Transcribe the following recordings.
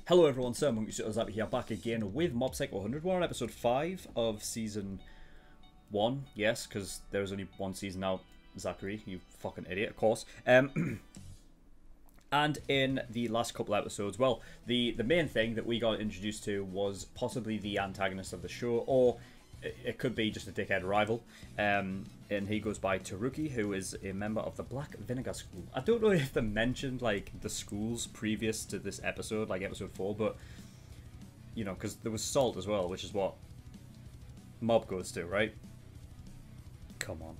Hello everyone, SirMonkeySuit here, back again with Mob Psycho 100. We're on episode 5 of season 1, yes, because there's only one season out, Zachary, you fucking idiot, of course. And in the last couple episodes, well, the main thing that we got introduced to was possibly the antagonist of the show, or it could be just a dickhead rival. And he goes by Taruki, who is a member of the Black Vinegar School. I don't know if they mentioned, like, the schools previous to this episode, like episode 4, but, you know, because there was Salt as well, which is what Mob goes to, right? Come on.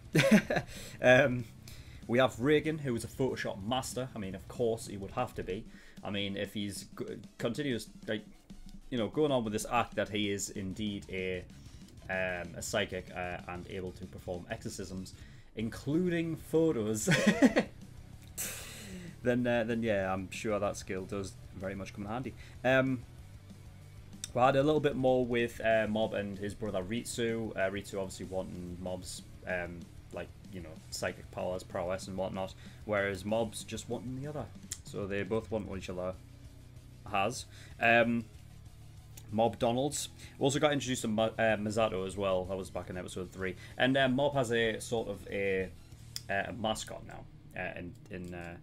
We have Reagan, who is a Photoshop master. I mean, of course, he would have to be. I mean, if he's continuous, like, you know, going on with this act that he is indeed a psychic and able to perform exorcisms, including photos, then yeah, I'm sure that skill does very much come in handy. We had a little bit more with Mob and his brother Ritsu. Ritsu obviously wanting Mob's like, you know, psychic powers, prowess and whatnot, whereas Mob's just wanting the other. So they both want what each other has. Mob Donalds. We also got introduced to Misato as well. That was back in episode 3. And Mob has a sort of a mascot now in the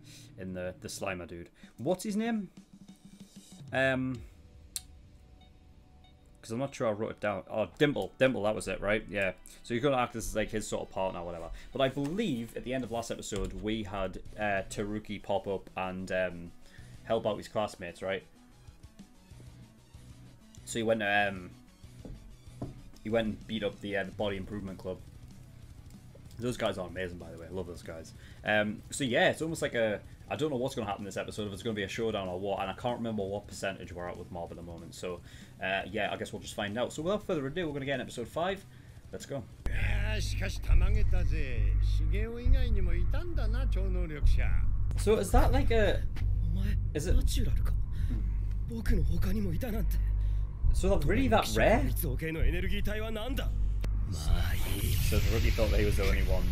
Slimer dude. What's his name? Because I'm not sure I wrote it down. Oh, Dimple. Dimple, that was it, right? Yeah. So you're going to act as like his sort of partner or whatever. But I believe at the end of last episode we had Taruki pop up and help out his classmates, right? So he went and beat up the Body Improvement Club. Those guys are amazing, by the way. I love those guys. So yeah, it's almost like a... I don't know what's going to happen in this episode, if it's going to be a showdown or what, and I can't remember what percentage we're at with Mob at the moment. So yeah, I guess we'll just find out. So without further ado, we're going to get in episode 5. Let's go. So is that like a... Is it... So that's really that rare? So the rookie thought that he was the only one.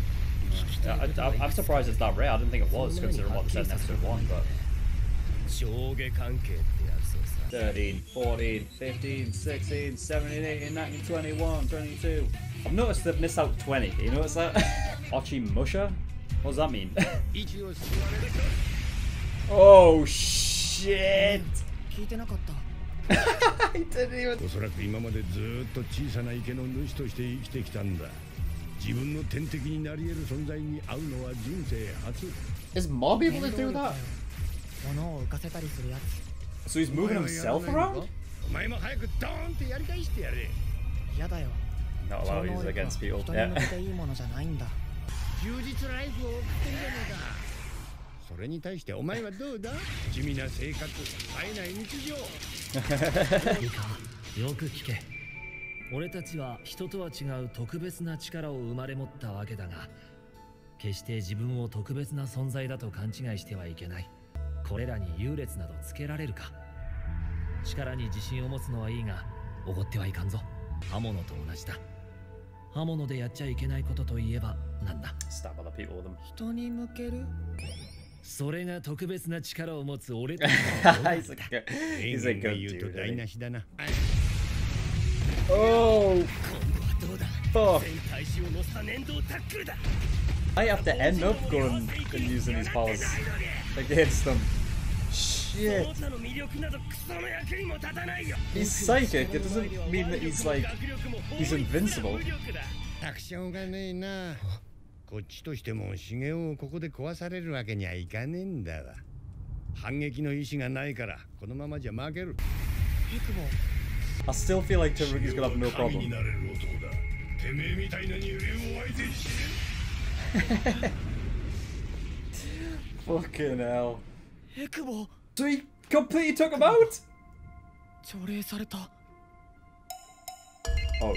I'm surprised it's that rare. I didn't think it was, considering what they said in episode 1, but... 13, 14, 15, 16, 17, 18, 19, 21, 22. I've noticed they've missed out 20. You notice that? Ochimusha? What does that mean? Oh, shit! I didn't even... Is Mob able to do that? So he's moving himself around? Not allowed to use it against people. Yeah. Stab other people with them. He's a good dude, isn't he? Oh, fuck. I have to end up going and using these powers against them. Shit. He's psychic. It doesn't mean that he's like... he's invincible. I still feel like Taruki's gonna have no problem. Fucking hell. So he completely took him out? Oh,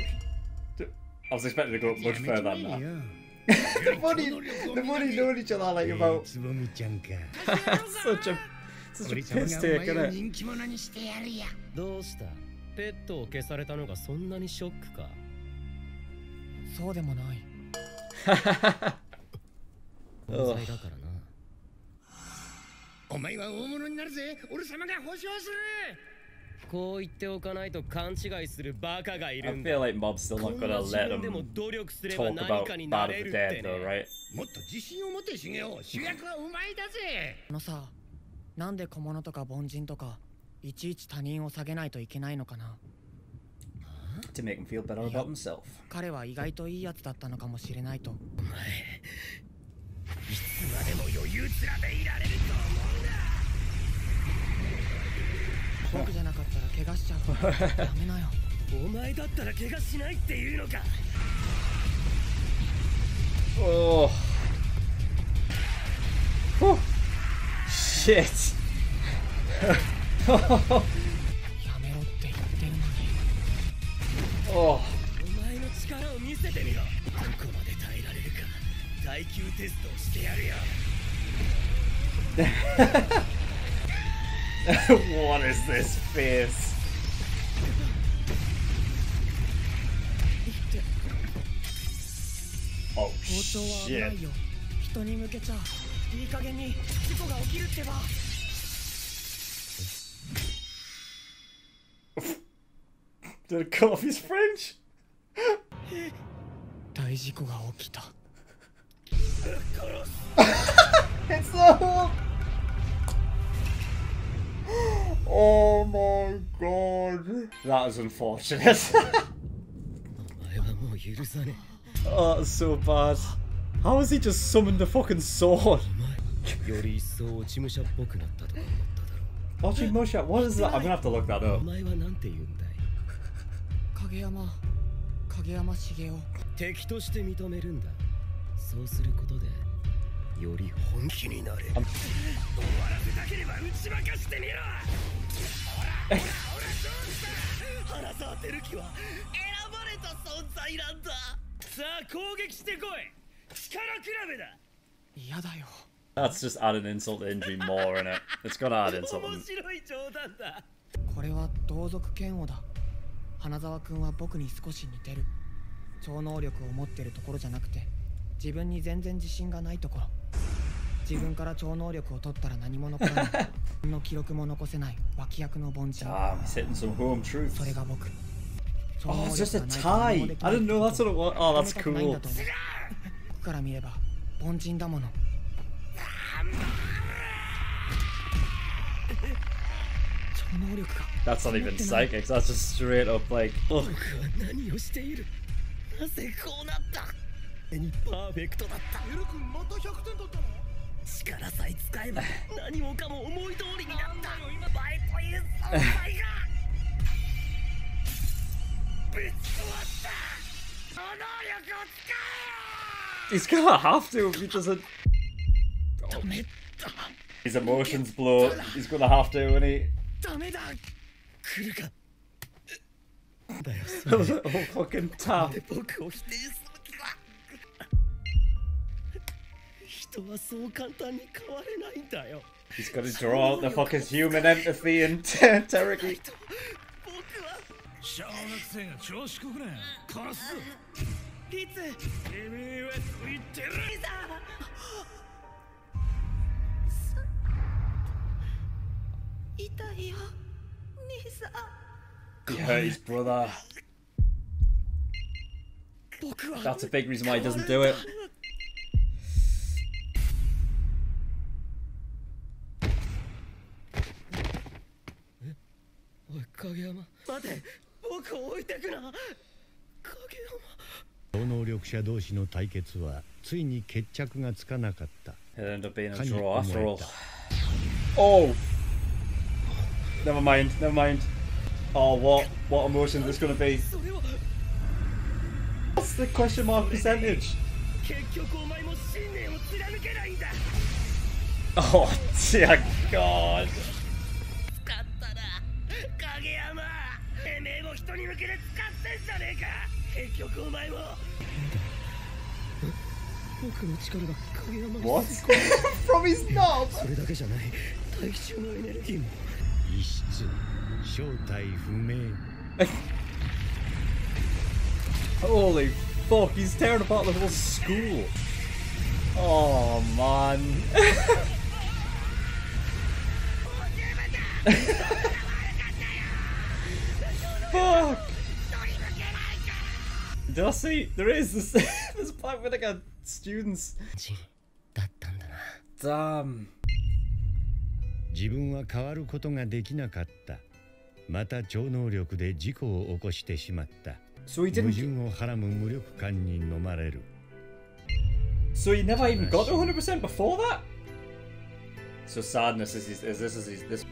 I was expecting to go much further than that. the funny knowing each other like about such a piss take, isn't it? こう言っておかないと勘違いするバカがいる I んだ。 feel like Mob's still not gonna let him でも努力すれば talk 何 about かに Bad な of れ the るって Dead ね。 though, right? もっと自信を持てシゲオ、主役はお前だぜ。さ、なんで小物とか凡人とかいちいち他人を下げないといけないのかな。 To make him feel better about himself. 彼は意外といいやつだったのかもしれないと。お前、いつまでも余裕面でいられると思うんだ。僕じゃなかったら怪我しちゃう。ダメなよ。お前だったら怪我しないっていうのか。 Oh. Whew. Shit. やめろって言ってるのに。 Oh. お前の力を見せてみろ。どこまで耐えられるか耐久テストをしてやるよ。 What is this face? 包丁は危ないよ。人に向けちゃいい加減に事故が起きるってば。 Did it cut off his French? 大事故が起きた。 It's the whole. Oh my god. That is unfortunate. お前はもう許さねえ。 Oh, that's so bad. How has he just summoned the fucking sword? お前より一層落ち武者っぽくなったとか思っただろう。 Ochimusha, what is that? I'm gonna have to look that お up. 前はなんて言うんだい。影山茂雄。敵として認めるんだ。そうすることでより本気になれ。終わらせたければ打ち負かしてみろ。ほらどうした。原沢照樹は選ばれた存在なんだ。さあ攻撃してこい。力比べだ。嫌だよ。 That's just adding insult to injury more, innit? It's gonna add insult. 面白い冗談だ。これは同族嫌悪だ。花沢君は僕に少し似てる。超能力を持ってるところじゃなくて、自分に全然自信がないところ。自分から超能力を取ったら何も残らない。の記録も残せない脇役の凡人。Ah, he's hitting some home truths. それが僕。 Oh, it's just a tie. I didn't know that's what it was. Oh, that's cool. 僕から見れば凡人だもの。 超能力が。 That's not even psychic. That's just straight up like. Ugh. 僕は何をしている。なぜこうなった。にパーフェクトだった。エル君また100点だったの？力さえ使えば何もかも思い通りになった。バイという存在がぶっ壊した超能力を使えよ。 He's gonna have to if he doesn't. ダメだ。 His emotions blow. He's gonna have to, isn't he? ダメだ。来るか。だよ。 Oh, fucking tap. 僕を否定する気は。人はそう簡単に変われないんだよ。 He's gonna draw out the fucking human empathy and territory. 僕は小学生が調子こくな殺すぞ。リツ。てめえはそう言ってる。リザ。痛いよ、兄さん。 He hurt his brother. 僕は That's a big reason why he doesn't do it. おい影山、待て。僕を置いてくな。影山。超能力者同士の対決はついに決着がつかなかった。 It ended up being a draw after all. Oh! Never mind, never mind. Oh, what emotion is this gonna be? それは What's the question mark percentage? 結局お前も信念を貫けないんだ。 Oh, dear God. 使ったな、影山。てめえも人に向けて使ってんじゃねえか。結局お前も。僕の力が影山に What? From his knob? それだけじゃない。大気中のエネルギーも。異質、正体不明。 Holy fuck, he's tearing apart the whole school. Oh, man. fuck? Did I see? There is this. This part with like a students. だったんだな。 Damn. 自分は変わることができなかった。また超能力で事故を起こしてしまった。So he 矛 didn't. 盾をはらむ無力感に飲まれる。 So he never even got to 100% before that. So sadness is this.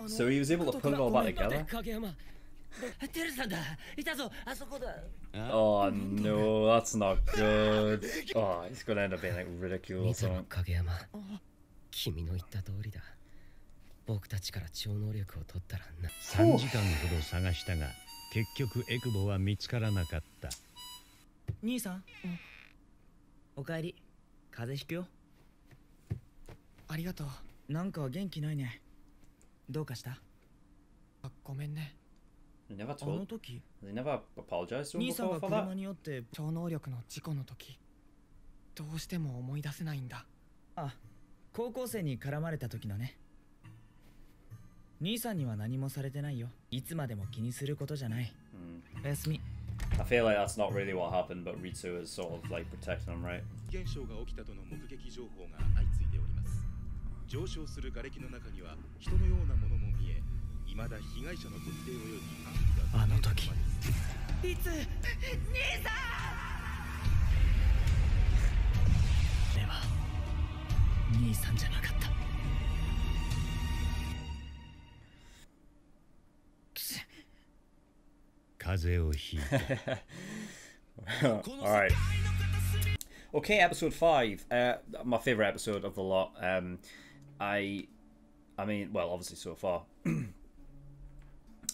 So he was able to put it all back together. テルさんだ。いたぞ。あそこだ。 Oh no, that's not good. Oh, he's gonna end up being like ridiculed or 見たの something. 影山。君の言った通りだ。僕たちから超能力を取ったらな。 3時間ほど探したが結局エクボは見つからなかった。兄さん、おかえり。風邪ひくよ。ありがとう。なんか元気ないね。どうかした？あ、ごめんね。 He never あの told. 時、 He never apologized to him 兄さん before が for 車 that. によって。超能力の事故の時、どうしても思い出せないんだ。あ、高校生に絡まれた時のね。兄さんには何もされてないよ。いつまでも気にすることじゃない。おやすみ。 I feel like that's not really what happened, but Ritsu is sort of like protecting him, right? 現象が起きたとの目撃情報が相次いでおります。上昇する瓦礫の中には人のようなものも見え、未だ被害者の特定及び安否があの時。いつ？俺は兄さんじゃなかった。 風邪をひいた。 Alright. Okay, episode 5. My favourite episode of the lot. I mean, well, obviously so far.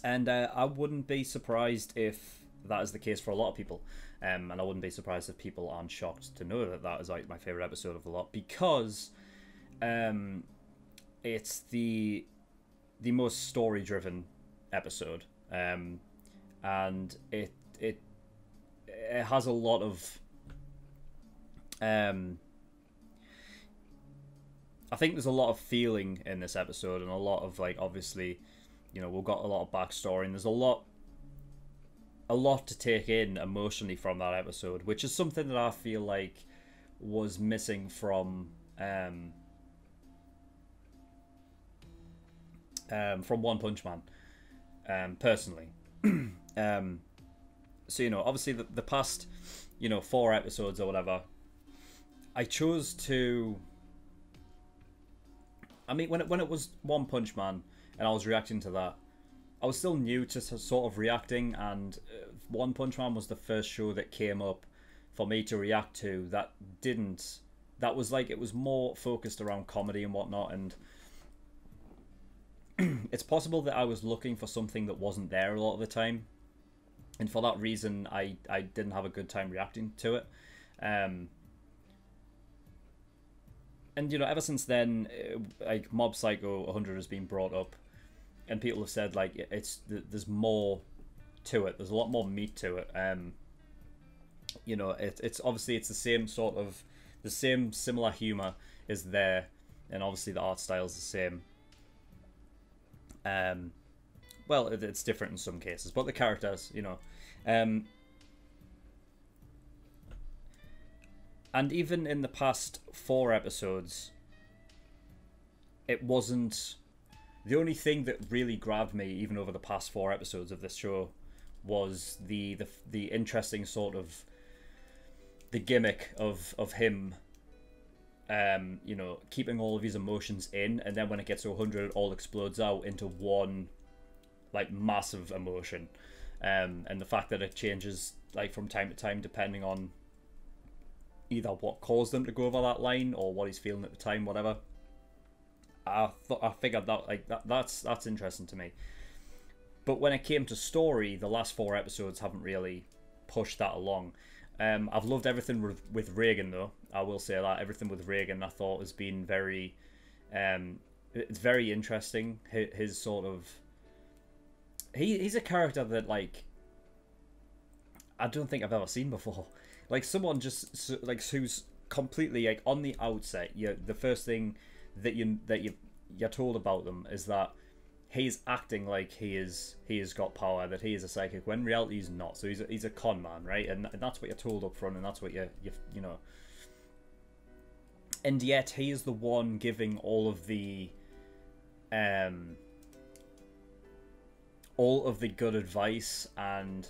And I wouldn't be surprised if that is the case for a lot of people. And I wouldn't be surprised if people aren't shocked to know that that is like my favourite episode of the lot. Because it's the most story-driven episode. And it has a lot of I think there's a lot of feeling in this episode, and a lot of, like, obviously, you know, we've got a lot of backstory, and there's a lot to take in emotionally from that episode, which is something that I feel like was missing from One Punch Man, personally. So, you know, obviously the past, you know, 4 episodes or whatever, I chose to... I mean, when it was One Punch Man and I was reacting to that, I was still new to sort of reacting, and One Punch Man was the first show that came up for me to react to that didn't... That was like, it was more focused around comedy and whatnot, and it's possible that I was looking for something that wasn't there a lot of the time, and for that reason I didn't have a good time reacting to it. And, you know, ever since then, like, Mob Psycho 100 has been brought up, and people have said, like, there's more to it, there's a lot more meat to it. You know, it's obviously, it's the same sort of, the same similar humor is there, and obviously the art style is the same. Well, it's different in some cases, but the characters, you know. And even in the past 4 episodes, it wasn't... The only thing that really grabbed me, even over the past 4 episodes of this show, was the interesting sort of... The gimmick of him, you know, keeping all of his emotions in, and then when it gets to 100, it all explodes out into one, like, massive emotion. And the fact that it changes, like, from time to time, depending on either what caused him to go over that line or what he's feeling at the time, whatever. I figured that, like, that's interesting to me. But when it came to story, the last 4 episodes haven't really pushed that along. I've loved everything with Reagan, though. I will say that everything with Reagan, I thought, has been very, it's very interesting. His sort of, he's a character that, like, I don't think I've ever seen before. Like, someone just, like, who's completely, like, on the outset, the first thing that you're told about them is that he's acting like he has got power, that he is a psychic, when in reality he's not. So he's a con man, right? And that's what you're told up front, and that's what you know. And yet he is the one giving all of the good advice, and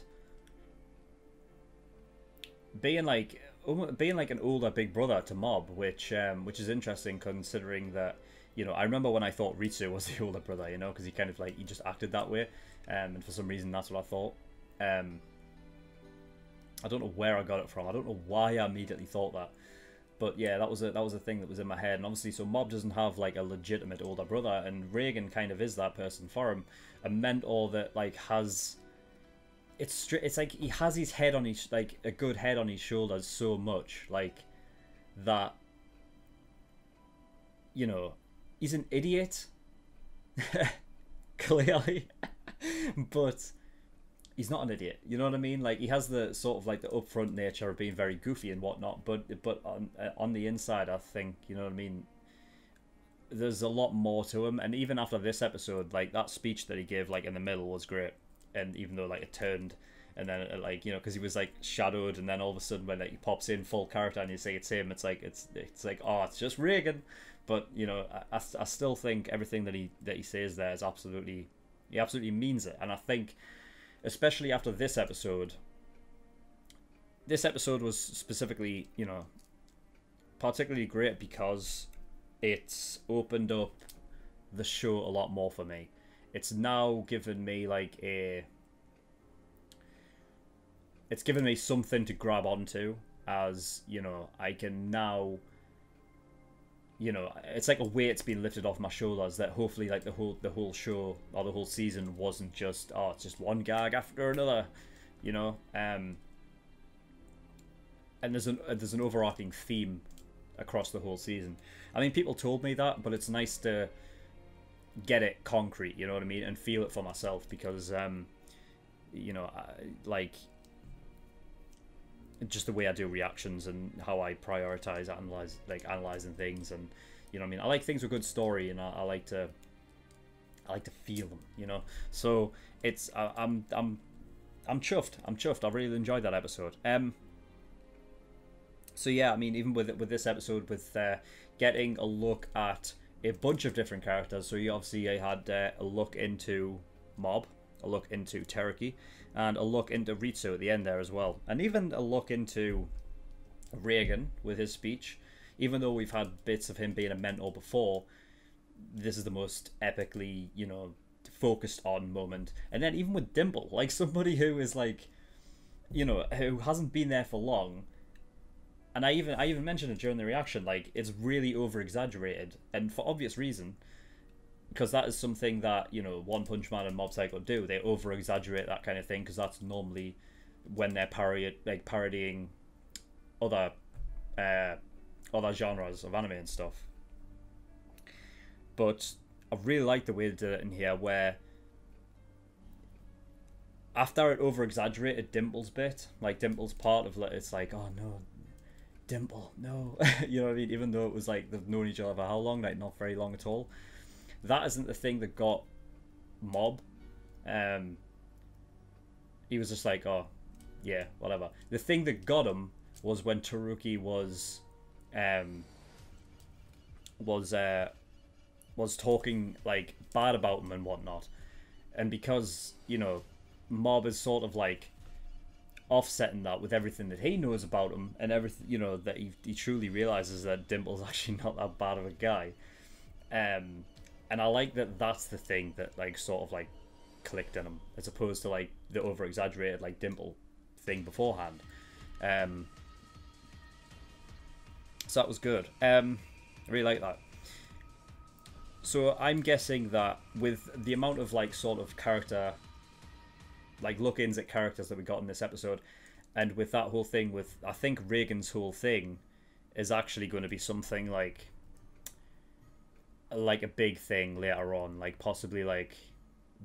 being like an older big brother to Mob, which is interesting, considering that, you know, I remember when I thought Ritsu was the older brother, you know, because he kind of like, he just acted that way, and for some reason that's what I thought. I don't know where I got it from. I don't know why I immediately thought that, but yeah, that was a thing that was in my head. And obviously, so Mob doesn't have like a legitimate older brother, and Reagan kind of is that person for him, a mentor that like has. It's like he has his head on his, like, a good head on his shoulders so much, like, that, you know, he's an idiot, clearly, but he's not an idiot, you know what I mean? Like, he has the sort of like the upfront nature of being very goofy and whatnot, but on the inside, I think, you know what I mean, there's a lot more to him. And even after this episode, like, that speech that he gave, like, in the middle was great. And even though like it turned, and then it, like, you know, because he was like shadowed, and then all of a sudden when like, he pops in full character and you say it's him, it's like oh, it's just Reagan. But you know, I still think everything that he says there is absolutely, he absolutely means it. And I think especially after this episode was specifically, you know, particularly great because it's opened up the show a lot more for me. It's now given me like it's given me something to grab onto, as, you know, I can now, you know, it's like a weight's been lifted off my shoulders, that hopefully like the whole show or the whole season wasn't just, oh, it's just one gag after another, you know. And there's an overarching theme across the whole season. I mean, people told me that, but it's nice to get it concrete, you know what I mean, and feel it for myself, because you know, like, just the way I do reactions and how I prioritize analyzing things, and, you know what I mean, I like things with good story, and I like to feel them, you know. So it's I'm chuffed. I really enjoyed that episode. So yeah, I mean, even with this episode, with getting a look at a bunch of different characters. So you obviously had a look into Mob, a look into Tereki, and a look into Ritsu at the end there as well. And even a look into Reagan with his speech. Even though we've had bits of him being a mentor before, this is the most epically, you know, focused on moment. And then even with Dimple, like somebody who is like, you know, who hasn't been there for long. And I even mentioned it during the reaction, like, it's really over-exaggerated, and for obvious reason, because that is something that, you know, One Punch Man and Mob Psycho do. They over-exaggerate that kind of thing, because that's normally when they're parodying other genres of anime and stuff. But I really like the way they did it in here, where after it over-exaggerated Dimple's bit, like Dimple's part of it, it's like, oh no, Dimple, no. You know what I mean? Even though it was like they've known each other for how long? Like, not very long at all. That isn't the thing that got Mob. He was just like, oh, yeah, whatever. The thing that got him was when Taruki was talking like bad about him and whatnot, and because, you know, Mob is sort of like offsetting that with everything that he knows about him, and everything, you know, that he truly realizes that Dimple's actually not that bad of a guy. And I like that that's the thing that, like, sort of like clicked in him, as opposed to like the over exaggerated like Dimple thing beforehand. So that was good. I really like that. So I'm guessing that with the amount of like sort of character, like look-ins at characters that we got in this episode, and with that whole thing with, I think Reagan's whole thing is actually going to be something like a big thing later on, like possibly like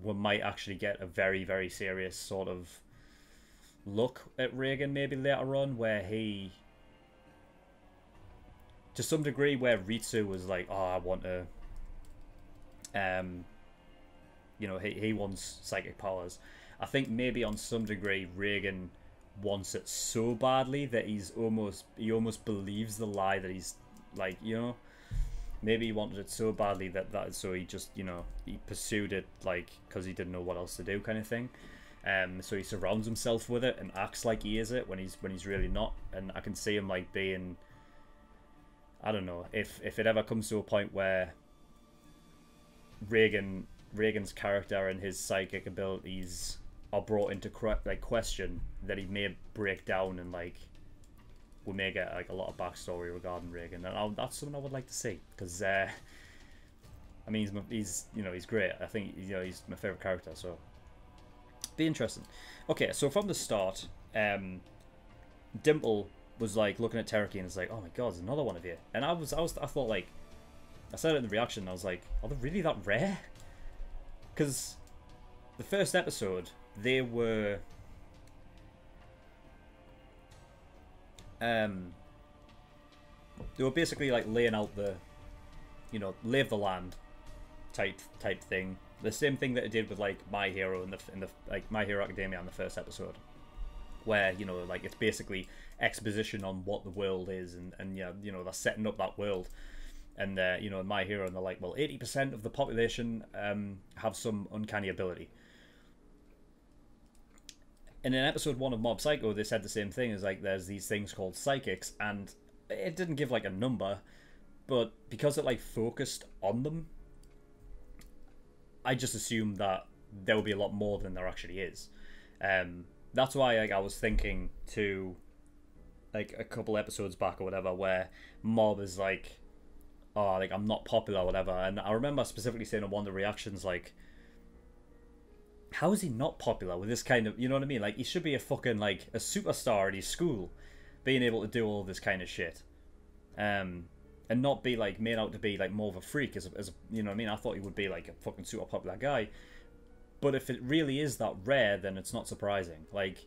we might actually get a very, very serious sort of look at Reagan maybe later on, where he, to some degree, where Ritsu was like, oh, I want to you know, he wants psychic powers. I think maybe on some degree Reagan wants it so badly that he almost believes the lie that he's like, you know, maybe he wanted it so badly that so he just, you know, he pursued it like because he didn't know what else to do, kind of thing. So he surrounds himself with it and acts like he is it when he's really not. And I can see him like being, I don't know, if it ever comes to a point where Reagan's character and his psychic abilities are brought into like question, that he may break down and like we may get like a lot of backstory regarding Reagan, and that's something I would like to see, because I mean he's you know, he's great. I think, you know, he's my favorite character, so be interesting. Okay, so from the start, Dimple was like looking at Tereki and it's like, oh my god, there's another one of you. And I thought, like, I said it in the reaction, I was like, are they really that rare? Because the first episode, they were basically like laying out the, you know, lay of the land type thing. The same thing that it did with like My Hero in the like My Hero Academia in the first episode, where, you know, like it's basically exposition on what the world is, and yeah, you know, they're setting up that world. And you know, in My Hero, and they're like, well, 80% of the population have some uncanny ability. And in episode 1 of Mob Psycho, they said the same thing. Is like, there's these things called psychics, and it didn't give like a number, but because it like focused on them, I just assumed that there will be a lot more than there actually is. That's why, like, I was thinking to, like, a couple episodes back or whatever, where Mob is like, oh, like, I'm not popular or whatever. And I remember specifically saying on one of the reactions, like, how is he not popular with this kind of, you know what I mean? Like, he should be a fucking, like, a superstar at his school, being able to do all this kind of shit. And not be, like, made out to be, like, more of a freak, as you know what I mean? I thought he would be, like, a fucking super popular guy. But if it really is that rare, then it's not surprising. Like,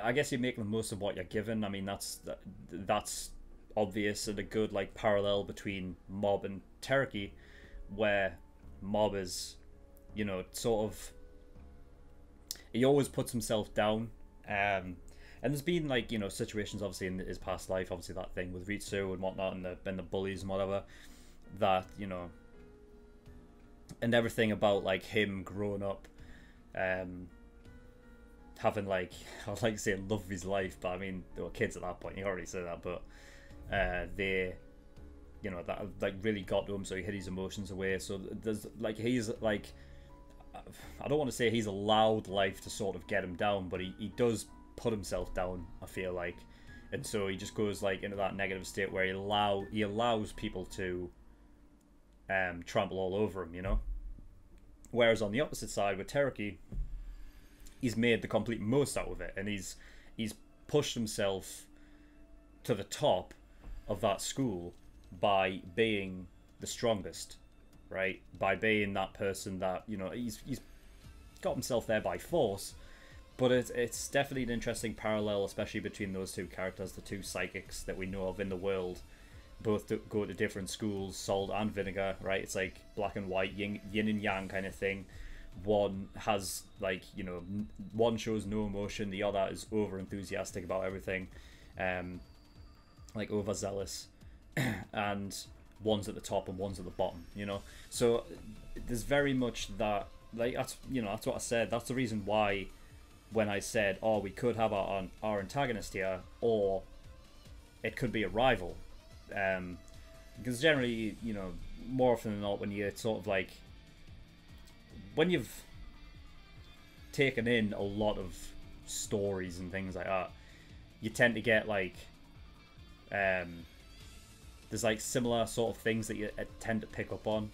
I guess you make the most of what you're given. I mean, that's obvious, and a good, like, parallel between Mob and Tereki, where Mob is, you know, sort of, he always puts himself down. And there's been, like, you know, situations obviously in his past life, obviously that thing with Ritsu and whatnot, and the bullies and whatever, that, you know, and everything about, like, him growing up, having, like, I would like to say love of his life, but I mean, they were kids at that point, you already said that, but they, you know, that, like, really got to him, so he hid his emotions away. So there's, like, he's, like, I don't want to say he's allowed life to sort of get him down, but he does put himself down, I feel like, and so he just goes, like, into that negative state where he allows people to trample all over him, you know. Whereas on the opposite side with Tereki, he's made the complete most out of it, and he's pushed himself to the top of that school by being the strongest, right? By being that person that, you know, he's got himself there by force. But it's definitely an interesting parallel, especially between those two characters, the two psychics that we know of in the world. Both go to different schools, Salt and Vinegar, right? It's like black and white, yin and yang kind of thing. One has, like, you know, one shows no emotion, the other is over enthusiastic about everything, like overzealous, and one's at the top and one's at the bottom, you know. So there's very much that, like, that's, you know, that's what I said. That's the reason why, when I said, oh, we could have our antagonist here, or it could be a rival. Because generally, you know, more often than not, when you sort of, like, when you've taken in a lot of stories and things like that, you tend to get, like, there's, like, similar sort of things that you tend to pick up on,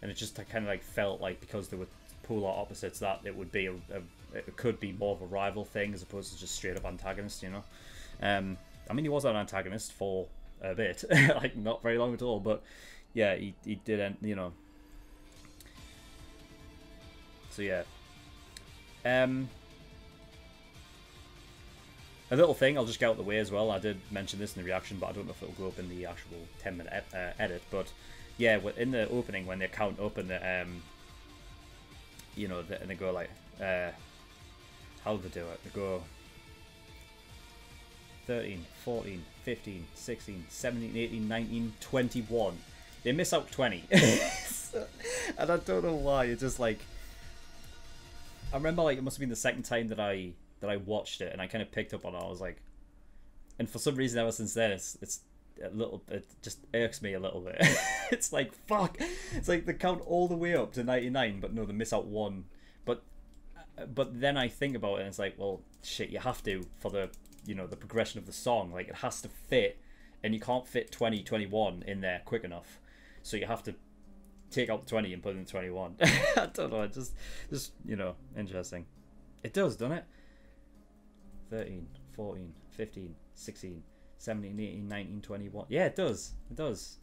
and it just kind of, like, felt like, because they were polar opposites, that it would be it could be more of a rival thing as opposed to just straight up antagonist, you know. I mean, he was an antagonist for a bit, like, not very long at all, but yeah, he did, you know. So yeah, a little thing I'll just get out of the way as well. I did mention this in the reaction, but I don't know if it'll go up in the actual 10-minute edit. But yeah, in the opening, when they count up and you know, and they go like, how do they do it? They go 13, 14, 15, 16, 17, 18, 19, 21. They miss out 20. And I don't know why. It's just like, I remember like it must have been the second time that I watched it, and I kind of picked up on it. I was like, and for some reason ever since then, it's a little, it just irks me a little bit. It's like, fuck. It's like they count all the way up to 99, but no, they miss out 1. But then I think about it, and it's like, well, shit, you have to for the, you know, the progression of the song. Like, it has to fit, and you can't fit 20, 21 in there quick enough. So you have to take out the 20 and put in 21. I don't know, just you know, interesting. It does, doesn't it? 13, 14, 15, 16, 17, 18, 19, 21. Yeah, it does. It does.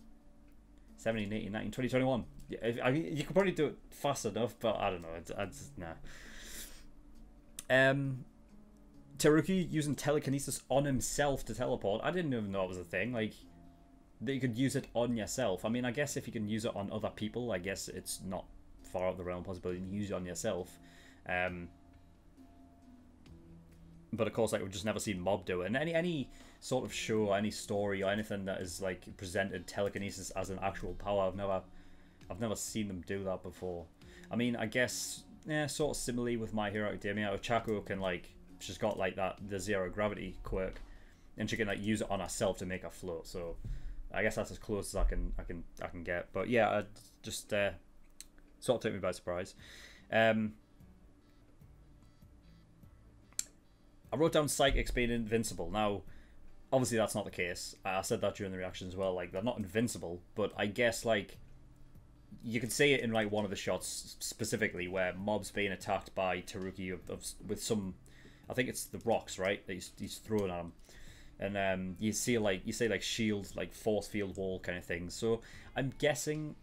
17, 18, 19, 20, 21. Yeah, I mean, you could probably do it fast enough, but I don't know. I just, nah. Teruki using telekinesis on himself to teleport. I didn't even know it was a thing. Like, that you could use it on yourself. I mean, I guess if you can use it on other people, I guess it's not far out of the realm of possibility to use it on yourself. But of course, like, we've just never seen Mob do it. And any sort of show, any story, or anything that is like presented telekinesis as an actual power, I've never seen them do that before. I mean, I guess, yeah, sort of similarly with My Hero Academia, Ochako can, like, she's got like the zero gravity quirk, and she can like use it on herself to make her float. So I guess that's as close as I can get. But yeah, I just sort of took me by surprise. I wrote down Psychics being invincible. Now, obviously that's not the case. I said that during the reaction as well. Like, they're not invincible, but I guess like you can see it in like one of the shots specifically where Mob's being attacked by Teruki with some, I think it's the rocks, right? That he's throwing at him. And you see like shield, like force field wall kind of things. So I'm guessing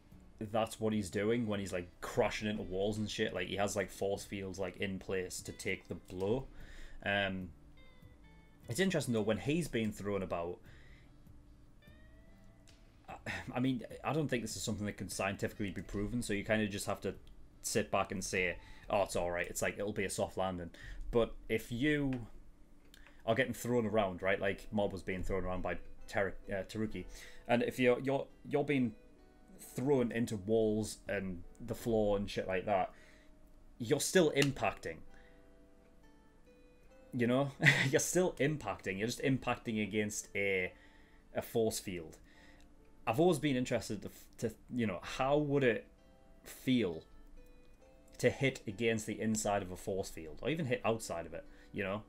that's what he's doing when he's like crashing into walls and shit. Like, he has like force fields like in place to take the blow. It's interesting though, when he's being thrown about, I mean, I don't think this is something that can scientifically be proven, so you kind of just have to sit back and say, oh, it's alright, it's like, it'll be a soft landing. But if you are getting thrown around, right, like Mob was being thrown around by Teruki, and if you're being thrown into walls and the floor and shit like that, you're still impacting. You know, you're still impacting. You're just impacting against a force field. I've always been interested to you know, how would it feel to hit against the inside of a force field, or even hit outside of it, you know?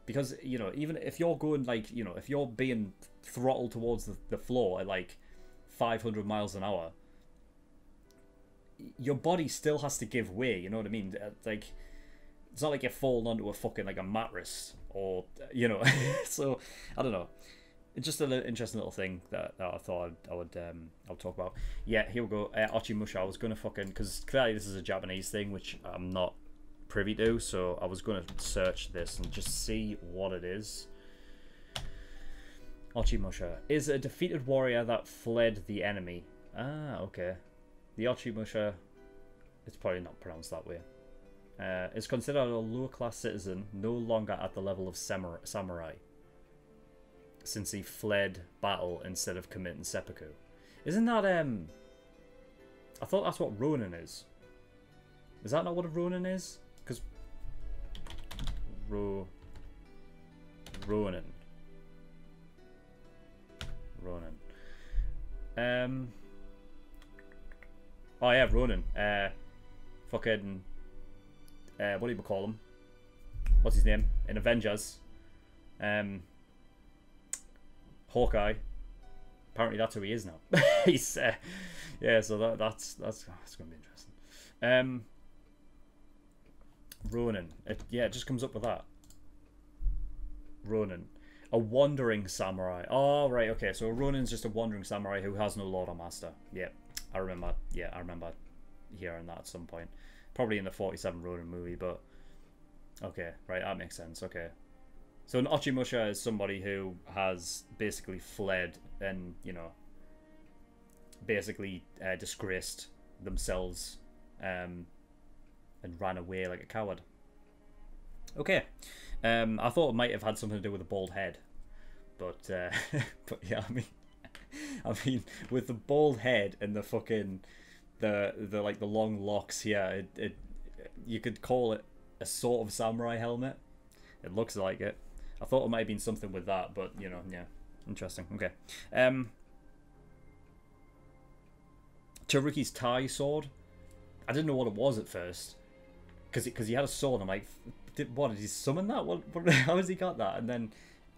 Because, you know, even if you're going, like, you know, if you're being throttled towards the floor at like 500 miles an hour, your body still has to give way, you know what I mean? Like, it's not like you're falling onto a fucking, like, a mattress, or, you know. So, I don't know. It's just an interesting little thing that I thought I'll talk about. Yeah, here we go. Ochimusha. I was going to fucking, because clearly this is a Japanese thing, which I'm not privy to, so I was going to search this and just see what it is. Ochimusha is a defeated warrior that fled the enemy. Ah, okay. The Ochimusha, it's probably not pronounced that way. Is considered a lower class citizen, no longer at the level of samurai, since he fled battle instead of committing seppuku. Isn't that I thought that's what Ronin is. Is that not what a Ronin is? Because Ronin. Oh yeah, Ronin. Fucking. What do you call him? What's his name? In Avengers. Hawkeye. Apparently that's who he is now. He's yeah, so that's gonna be interesting. Ronin. Yeah, it just comes up with that. Ronin. A wandering samurai. Oh, right, okay. So Ronin's just a wandering samurai who has no lord or master. Yeah, I remember. Yeah, I remember hearing that at some point. Probably in the 47 Ronin movie, but okay, right, that makes sense. Okay. So an Ochimusha is somebody who has basically fled and, you know, basically disgraced themselves and ran away like a coward. Okay, I thought it might have had something to do with a bald head, but but yeah, I mean, with the bald head and the fucking the like the long locks here, it you could call it a sort of samurai helmet. It looks like it. I thought it might have been something with that, but you know, yeah, interesting. Okay, Taruki's Tai sword. I didn't know what it was at first, because he had a sword. I'm like, did he summon that? What how has he got that? And then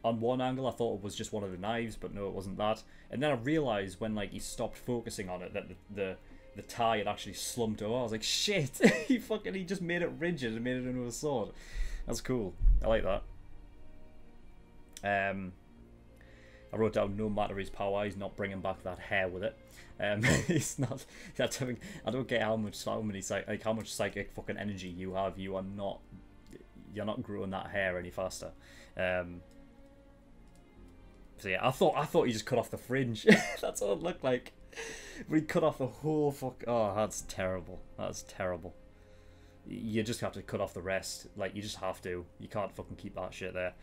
on one angle, I thought it was just one of the knives, but no, it wasn't that. And then I realized when like he stopped focusing on it that the tie had actually slumped over. I was like, shit, he just made it rigid and made it into a sword. That's cool. I like that. I wrote down, no matter his power, he's not bringing back that hair with it. He's not. I don't get how much psychic fucking energy you have. You're not growing that hair any faster. So yeah, I thought he just cut off the fringe. That's what it looked like. But he cut off the whole fuck. Oh, that's terrible. That's terrible. You just have to cut off the rest. Like, you just have to. You can't fucking keep that shit there.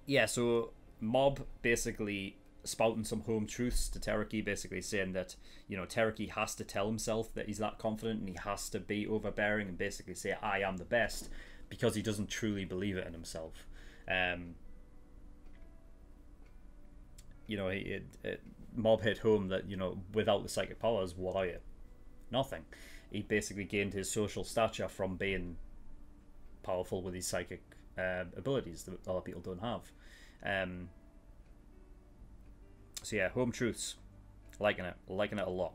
Yeah, so Mob basically spouting some home truths to Teruki, basically saying that, you know, Teruki has to tell himself that he's that confident and he has to be overbearing and basically say, I am the best, because he doesn't truly believe it in himself. You know, Mob hit home that, you know, without the psychic powers, what are you? Nothing. He basically gained his social stature from being powerful with his psychic abilities that other people don't have. So yeah, home truths. Liking it a lot.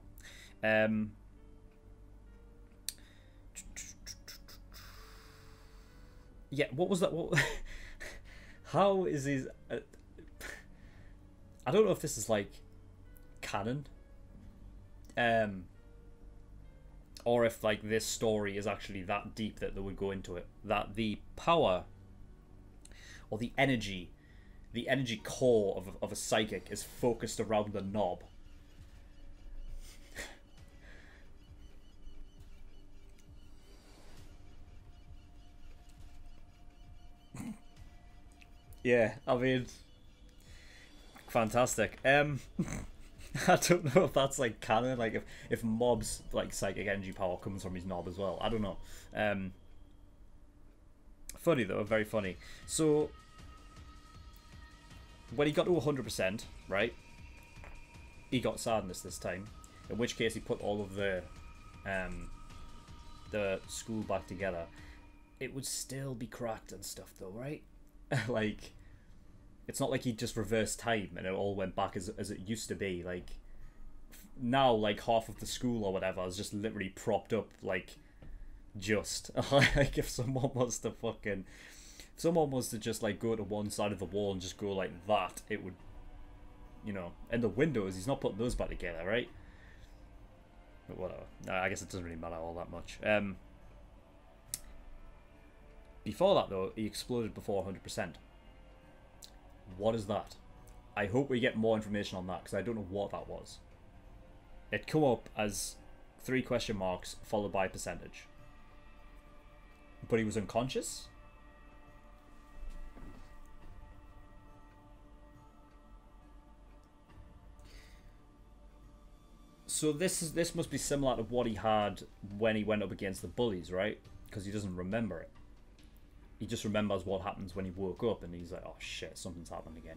Yeah, what was that? What? How is his? I don't know if this is like canon, or if like this story is actually that deep that they would go into it. That the power or the energy core of a psychic is focused around the knob. Yeah, I mean, fantastic. I don't know if that's like canon, like if Mob's like psychic energy power comes from his knob as well. I don't know. Funny though, very funny. So when he got to 100%, right, he got sadness this time. In which case he put all of the school back together. It would still be cracked and stuff though, right? Like, it's not like he just reversed time and it all went back as it used to be. Like, now, like, half of the school or whatever is just literally propped up, like, just. Like, if someone was to just, like, go to one side of the wall and just go like that, it would, you know, and the windows, he's not putting those back together, right? But whatever. I guess it doesn't really matter all that much. Before that, though, he exploded before 100%. What is that? I hope we get more information on that, because I don't know what that was. It come up as 3 question marks followed by percentage. But he was unconscious? So this must be similar to what he had when he went up against the bullies, right? Because he doesn't remember it. He just remembers what happens when he woke up, and he's like, oh shit, something's happened again.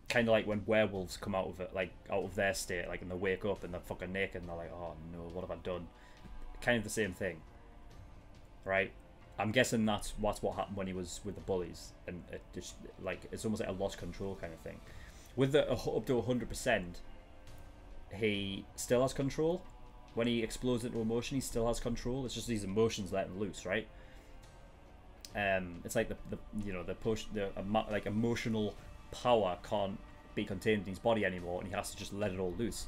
Kind of like when werewolves come out of it, like out of their state, like, and they wake up and they're fucking naked and they're like, oh no, what have I done? Kind of the same thing, right? I'm guessing that's what happened when he was with the bullies, and it just, like, it's almost like a lost control kind of thing. With the up to 100%, he still has control. When he explodes into emotion, he still has control. It's just these emotions letting loose, right? It's like the you know, the push, like, emotional power can't be contained in his body anymore, and he has to just let it all loose.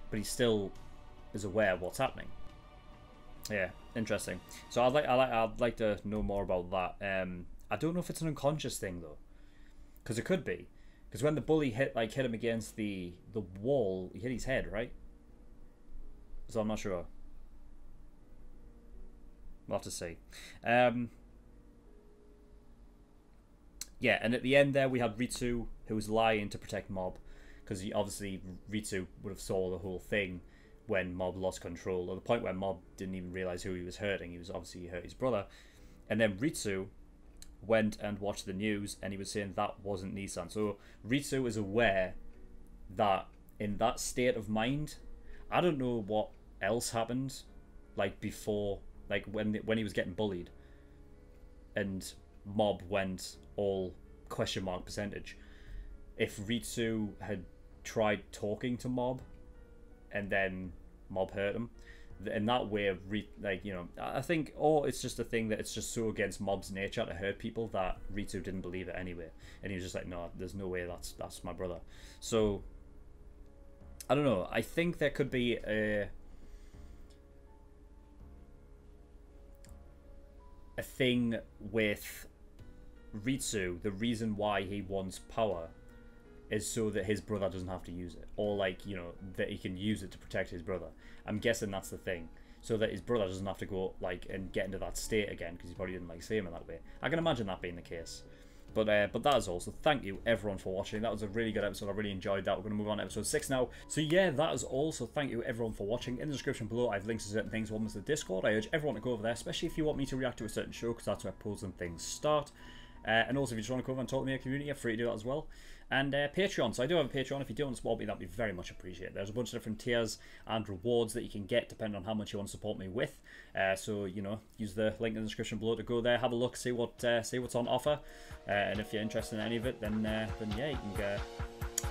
But he still is aware of what's happening. Yeah, interesting. So I'd like to know more about that. I don't know if it's an unconscious thing though, because it could be. Because when the bully hit him against the wall, he hit his head, right? So I'm not sure. We'll have to see. Yeah, and at the end there we had Ritsu, who was lying to protect Mob, because obviously Ritsu would have saw the whole thing when Mob lost control, or the point where Mob didn't even realize who he was hurting. He was obviously hurt his brother, and then Ritsu went and watched the news, and he was saying that wasn't Nissan. So Ritsu is aware that in that state of mind, I don't know what else happened, like before, like when he was getting bullied, and Mob went all question mark percentage. If Ritsu had tried talking to Mob, and then Mob hurt him, in that way, like, you know, I think, or it's just a thing that it's just so against Mob's nature to hurt people that Ritsu didn't believe it anyway, and he was just like, no, there's no way that's my brother. So I don't know. I think there could be a thing with Ritsu. The reason why he wants power is so that his brother doesn't have to use it, or like, you know, that he can use it to protect his brother. I'm guessing that's the thing, so that his brother doesn't have to go like and get into that state again, because he probably didn't like seeing him in that way. I can imagine that being the case. But that is all. So thank you everyone for watching. That was a really good episode. I really enjoyed that. We're going to move on to episode 6 now. So yeah, that is all. So thank you everyone for watching. In the description below, I have links to certain things. One was the Discord. I urge everyone to go over there, especially if you want me to react to a certain show, because that's where polls and things start. And also, if you just want to come over and talk to me in the community, you're free to do that as well. And Patreon. So I do have a Patreon. If you do want to support me, that'd be very much appreciated. There's a bunch of different tiers and rewards that you can get depending on how much you want to support me with. So, you know, use the link in the description below to go there, have a look, see what's on offer. And if you're interested in any of it, then yeah, you can get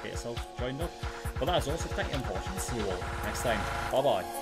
yourself joined up. But that is also thank you for watching. See you all next time. Bye bye.